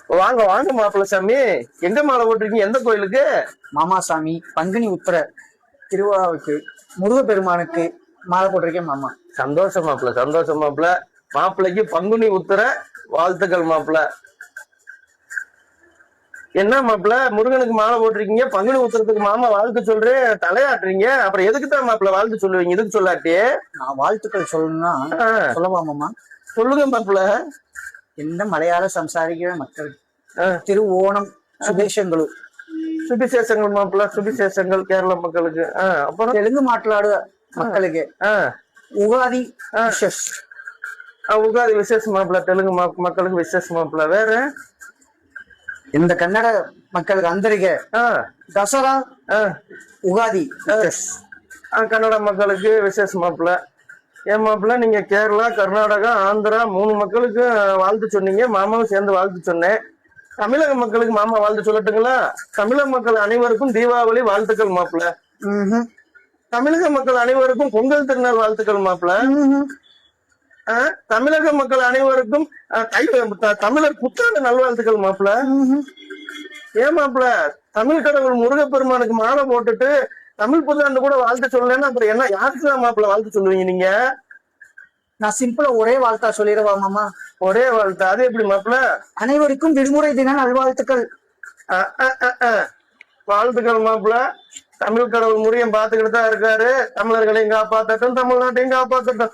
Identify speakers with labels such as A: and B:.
A: வாங்க வாங்க மாப்பிள்ள சாமி, எங்க மாலை போட்டிருக்கீங்க? எந்த கோயிலுக்கு?
B: மாமா சாமி, பங்குனி உத்திர திருவிழாவுக்கு முருகப்பெருமானுக்கு மாலை போட்டிருக்கேன் மாமா.
A: சந்தோஷம் மாப்பிள்ள, சந்தோஷம் மாப்பிள்ள. மாப்பிள்ளைக்கு பங்குனி உத்திர வாழ்த்துக்கள் மாப்பிள்ள. என்ன மாப்பிள்ள முருகனுக்கு மாலை போட்டிருக்கீங்க, பங்குனி உத்திரத்துக்கு மாமா வாழ்த்து சொல்றேன் தலையாட்டுறீங்க. அப்புறம் எதுக்கு தான் மாப்பிள்ள வாழ்த்து சொல்லுவீங்க? இதுக்கு சொல்லாட்டி
B: நான் வாழ்த்துக்கள் சொல்லணும்னா சொல்லவா மாமா?
A: சொல்லுங்க மாப்பிள்ள.
B: எந்த மலையாள சம்சாரிக்கிற மக்கள் திரு ஓணம் சுபேஷங்களு
A: சுபிசேஷங்கள் மாப்பிள்ள, சுபிசேஷங்கள் கேரள மக்களுக்கு. அப்புறம்
B: தெலுங்கு மாట్లాடுற மக்களுக்கு உகாதி விஷஸ்.
A: உகாதி விசேஷ மாப்பிள்ள, தெலுங்கு மக்களுக்கு விசேஷ மாப்பிள்ள. வேற
B: இந்த கன்னட மக்களுக்கு அந்தரிக தசரா உகாதி
A: கன்னட மக்களுக்கு விசேஷ மாப்பிள்ள. ஏன் மாப்பிள்ள நீங்க கேரளா, கர்நாடகா, ஆந்திரா 3 மக்களுக்கு வாழ்த்து சொன்னீங்க, மாமாவும் சேர்ந்து வாழ்த்து சொன்னேன். தமிழக மக்களுக்கு மாமா வாழ்த்து சொல்லட்டுங்களா? தமிழக மக்கள் அனைவருக்கும் தீபாவளி வாழ்த்துக்கள் மாப்பிள்ள. தமிழக மக்கள் அனைவருக்கும் பொங்கல் திருநாள் வாழ்த்துக்கள் மாப்பிள்ள. தமிழக மக்கள் அனைவருக்கும் தமிழர் புத்தாண்டு நல்வாழ்த்துக்கள் மாப்பிள்ள. ஏன் மாப்பிள்ள தமிழ் கடவுள் முருகப்பெருமானுக்கு மாலை போட்டுட்டு தமிழ் புத்தாண்டு கூட வாழ்த்து சொல்லலன்னா அப்புறம் என்ன யாருக்குதான் மாப்பிள்ள வாழ்த்து சொல்லுவீங்க நீங்க?
B: நான் சிம்பிளா ஒரே வாழ்த்தா சொல்லிடுவா மாமா.
A: ஒரே வாழ்த்தா? அது எப்படி மாப்பிள்ள?
B: அனைவருக்கும் விடுமுறை தின நல்வாழ்த்துக்கள்.
A: வாழ்த்துக்கள் மாப்பிள்ள. தமிழ் கடவுள் முருகன் பாத்துக்கிட்டு தான் இருக்காரு. தமிழர்களையும் காப்பாத்தட்டும், தமிழ்நாட்டையும் காப்பாத்தட்டும்.